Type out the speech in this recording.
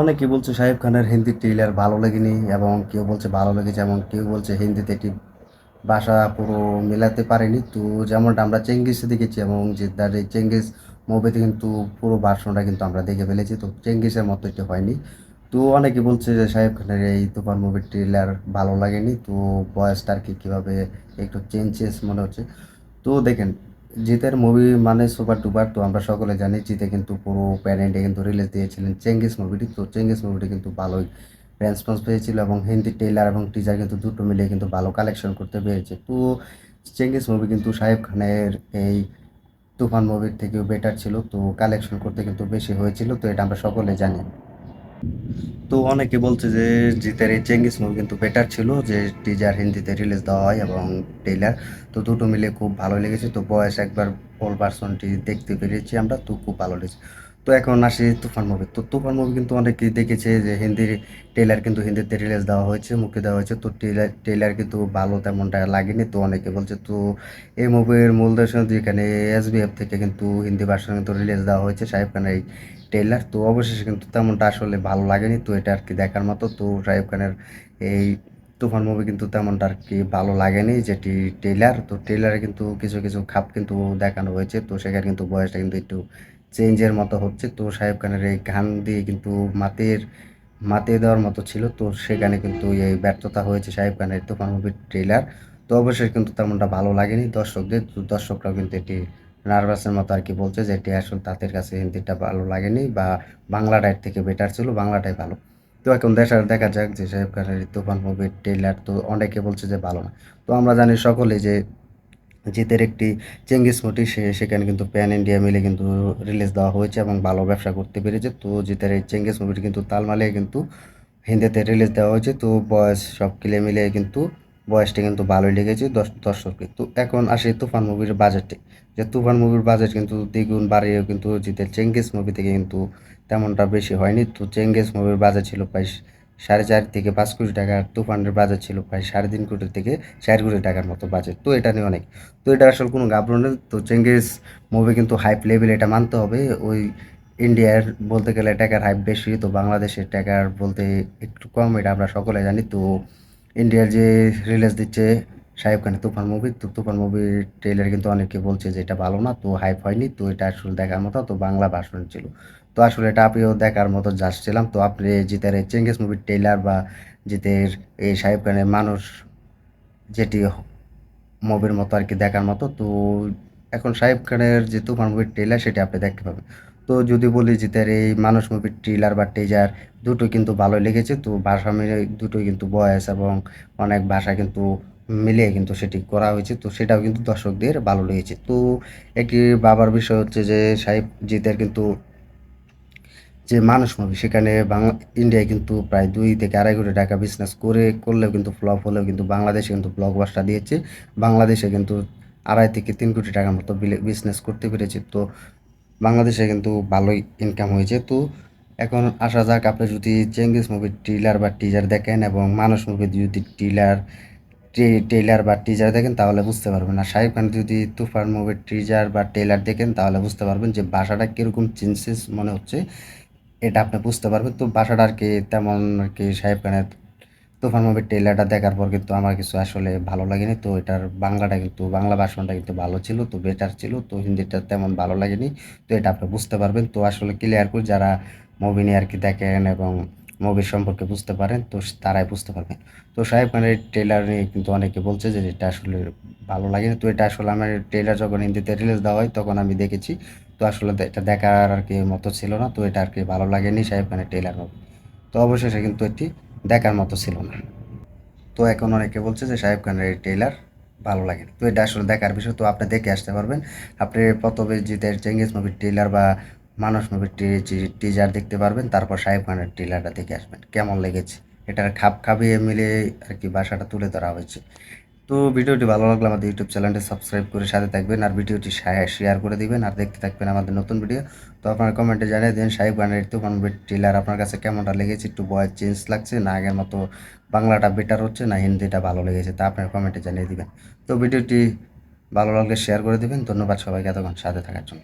অনেকে বলছে শাকিব খানের হিন্দি ট্রেলার ভালো লাগেনি এবং কেউ বলছে ভালো লেগেছে এবং কেউ বলছে হিন্দিতে এটি ভাষা পুরো মেলাতে পারেনি। তো যেমনটা আমরা চেঙ্গিসে দেখেছি এবং যে তার এই চেঙ্গিস মুভিতে কিন্তু পুরো ভার্সনটা কিন্তু আমরা দেখে ফেলেছি, তো চেঙ্গিসের মতো এটি হয়নি। তো অনেকে বলছে যে শাকিব খানের এই তুফান মুভির ট্রেলার ভালো লাগেনি, তো ভয়েসটা আর কি কীভাবে একটু চেঞ্জেস মনে হচ্ছে। তো দেখেন, জিতের মুভি মানে সুপার ডুপার, তো আমরা সকলে জানি জিতে কিন্তু পুরো প্যান ইন্ডিয়া কিন্তু রিলিজ দিয়েছিলেন চেঙ্গিস মুভিটি। তো চেঙ্গিস মুভিটি কিন্তু ভালোই রেসপন্স পেয়েছিল এবং হিন্দি ট্রেলার এবং টিজার কিন্তু দুটো মিলিয়ে কিন্তু ভালো কালেকশন করতে পেরেছে। তো চেঙ্গিস মুভি কিন্তু শাকিব খানের এই তুফান মুভির থেকেও বেটার ছিল, তো কালেকশন করতে কিন্তু বেশি হয়েছিল, তো এটা আমরা সকলে জানি। তো অনেকে বলছে যে জিতের এই চেঙ্গিস মুভি কিন্তু বেটার ছিল, যে টিজার হিন্দিতে রিলিজ দেওয়া হয় এবং ট্রেলার, তো দুটো মিলে খুব ভালো লেগেছে। তো বয়স একবার ফুল ভার্সনটি দেখতে পেরেছি আমরা, তো খুব ভালো লেগেছে। তো এখন আসি তুফান মুভি। তো তুফান মুভি কিন্তু অনেকেই দেখেছে যে হিন্দির ট্রেলার কিন্তু হিন্দিতে রিলিজ দেওয়া হয়েছে, মুক্তি দেওয়া হয়েছে, তো ট্রেলার কিন্তু ভালো তেমনটা লাগেনি। তো অনেকে বলছে তো এই মুভির মূল দর্শন যেখানে এসবিএফ থেকে কিন্তু হিন্দি ভার্সন কিন্তু রিলিজ দেওয়া হয়েছে শাকিব খানের এই ট্রেলার, তো অবশেষে কিন্তু তেমনটা আসলে ভালো লাগেনি। তো এটা আর কি দেখার মতো। তো শাকিব খানের এই তুফান মুভি কিন্তু তেমনটা আর কি ভালো লাগেনি, যেটি ট্রেলার, তো ট্রেলারে কিন্তু কিছু কিছু খাপ কিন্তু দেখানো হয়েছে, তো সেখানে কিন্তু বয়সটা কিন্তু একটু চেঞ্জের মতো হচ্ছে। তো শাকিব খানের এই গান দিয়ে কিন্তু মাতিয়ে দেওয়ার মতো ছিল, তো সেখানে কিন্তু এই ব্যর্থতা হয়েছে শাকিব খানের তুফান মুভির ট্রেলার। তো অবশ্যই কিন্তু তেমনটা ভালো লাগেনি দর্শকদের, তো দর্শকরাও কিন্তু এটি নার্ভাসের মতো আর কি বলছে যে এটি আসলে তাদের কাছে হিন্দিটা ভালো লাগেনি বা বাংলাটার থেকে বেটার ছিল, বাংলাটাই ভালো। তো এখন দেখা যাক যে শাকিব খানের এই তুফান মুভির ট্রেলার, তো অনেকে বলছে যে ভালো না। তো আমরা জানি সকলে যে জিতের একটি চেঙ্গিস মুভি সেখানে কিন্তু প্যান ইন্ডিয়া মিলে কিন্তু রিলিজ দেওয়া হয়েছে এবং ভালো ব্যবসা করতে পেরেছে। তো জিতের এই চেঙ্গিস মুভিটি কিন্তু তাল মালিয়ে কিন্তু হিন্দিতে রিলিজ দেওয়া হয়েছে, তো বয়স সব মিলিয়ে কিন্তু বয়সটা কিন্তু ভালোই লেগেছে দর্শককে। তো এখন আসি তুফান মুভির বাজেটে, যে তুফান মুভির বাজেট কিন্তু দ্বিগুণ বাড়িয়েও কিন্তু জিতের চেঙ্গিস মুভি থেকে কিন্তু তেমনটা বেশি হয়নি। তো চেঙ্গিস মুভির বাজেট ছিল প্রায় 4.5 থেকে 5 কোটি টাকা, আর তুফানের বাজেট ছিল প্রায় 3.5 কোটি থেকে 4 কোটি টাকার মতো বাজেট। তো এটা নিয়ে অনেক, তো এটা আসলে কোনো ঘাবড়ো নেই। তো চেঙ্গিস মুভি কিন্তু হাইপ লেভেল, এটা মানতে হবে। ওই ইন্ডিয়ার বলতে গেলে টাকার হাইপ বেশি, তো বাংলাদেশের টাকার বলতে একটু কম, এটা আমরা সকলে জানি। তো ইন্ডিয়ার যে রিলিজ দিচ্ছে শাকিব খানের তুফান মুভি, তো তুফান মুভির ট্রেলার কিন্তু অনেকে বলছে যে এটা ভালো না, তো হাইপ হয়নি, তো এটা আসলে দেখার মতো, তো বাংলা ভার্সন ছিল। তো আসলে এটা আপনিও দেখার মতো যাচ্ছিলাম। তো আপনি জিতের এই চেঙ্গিস মুভির ট্রেলার বা জিতের এই শাকিব খানের মানুষ, যেটি মুভির মতো আর কি দেখার মতো। তো এখন শাকিব খানের যে তুফান মুভির ট্রেলার সেটা আপনি দেখতে পাবেন। তো যদি বলি যে তার এই মানুষ মুভির ট্রেলার বা টিজার দুটোই কিন্তু ভালো লেগেছে। তো ভাষা মিলে দুটোই কিন্তু ভয়েস এবং অনেক ভাষা কিন্তু মিলিয়ে কিন্তু সেটি করা হয়েছে। তো সেটাও কিন্তু দর্শকদের ভালো লেগেছে। তো একটি ভাবার বিষয় হচ্ছে যে সাহিব জিতের কিন্তু যে মানুষ মুভি সেখানে ইন্ডিয়ায় কিন্তু প্রায় 2 থেকে 2.5 কোটি টাকা বিজনেস করলেও কিন্তু ফ্লপ হলেও কিন্তু বাংলাদেশে কিন্তু ব্লকবাস্টার দিয়েছে। বাংলাদেশে কিন্তু 2.5 থেকে 3 কোটি টাকার মতো বিজনেস করতে পেরেছে। তো বাংলাদেশে কিন্তু ভালোই ইনকাম হয়েছে। তো এখন আসা যাক, আপনি যদি চেঙ্গিস মুভির ট্রেলার বা টিজার দেখেন এবং মানুষ মুভির যদি ট্রেলার বা টিজার দেখেন তাহলে বুঝতে পারবেন। আর শাকিব খান যদি তুফান মুভির টিজার বা ট্রেলার দেখেন তাহলে বুঝতে পারবেন যে ভাষাটা কীরকম চেঞ্জেস মনে হচ্ছে, এটা আপনি বুঝতে পারবেন। তো বাসাটা আর কি তেমন আর কি শাকিব খানের তুফান মুভির ট্রেলারটা দেখার পর কিন্তু আমার কিছু আসলে ভালো লাগেনি। তো এটার বাংলাটা কিন্তু বাংলা ভার্সনটা কিন্তু ভালো ছিল, তো বেটার ছিল, তো হিন্দিটা তেমন ভালো লাগেনি। তো এটা আপনি বুঝতে পারবেন। তো আসলে ক্লিয়ার করে যারা মুভি নিয়ে আর কি দেখেন এবং মুভির সম্পর্কে বুঝতে পারেন, তো তারাই বুঝতে পারবেন। তো শাকিব খানের ট্রেলার নিয়ে কিন্তু অনেকে বলছে যে এটা আসলে ভালো লাগেনি। তো এটা আসলে আমার ট্রেলার যখন হিন্দিতে রিলিজ দেওয়া হয় তখন আমি দেখেছি। তো আসলে এটা দেখার আর কি মতো ছিল না, তো এটা আর কি ভালো লাগেনি শাকিব খানের ট্রেলার মুভি। তো অবশেষে কিন্তু এটি দেখার মতো ছিল না। তো এখন অনেকে বলছে যে শাকিব খানের এই ট্রেলার ভালো লাগেনি। তো এটা আসলে দেখার বিষয়, তো আপনি দেখে আসতে পারবেন। আপনি প্রথমে জিতের চেঙ্গিস মুভির ট্রেলার বা মানুষ মুভির টিজার দেখতে পারবেন, তারপর শাকিব খানের ট্রেলারটা দেখে আসবেন কেমন লেগেছে। এটার খাপ খাপিয়ে মিলে আর কি ভাষাটা তুলে ধরা হয়েছে। তো ভিডিওটি ভালো লাগলে আমাদের ইউটিউব চ্যানেলটি সাবস্ক্রাইব করে সাথে থাকবেন, আর ভিডিওটি শেয়ার করে দিবেন, আর দেখতে থাকবেন আমাদের নতুন ভিডিও। তো আপনার কমেন্টে জানিয়ে দিন শাকিব খানের তুফান মুভির ট্রেলার আপনার কাছে কেমনটা লেগেছে, একটু ভয়েস চেঞ্জ লাগছে না আগের মতো বাংলাটা বেটার হচ্ছে না হিন্দিটা ভালো লেগেছে, তা আপনার কমেন্টে জানিয়ে দিবেন। তো ভিডিওটি ভালো লাগলে শেয়ার করে দিবেন। ধন্যবাদ সবাইকে এতক্ষণ সাথে থাকার জন্য।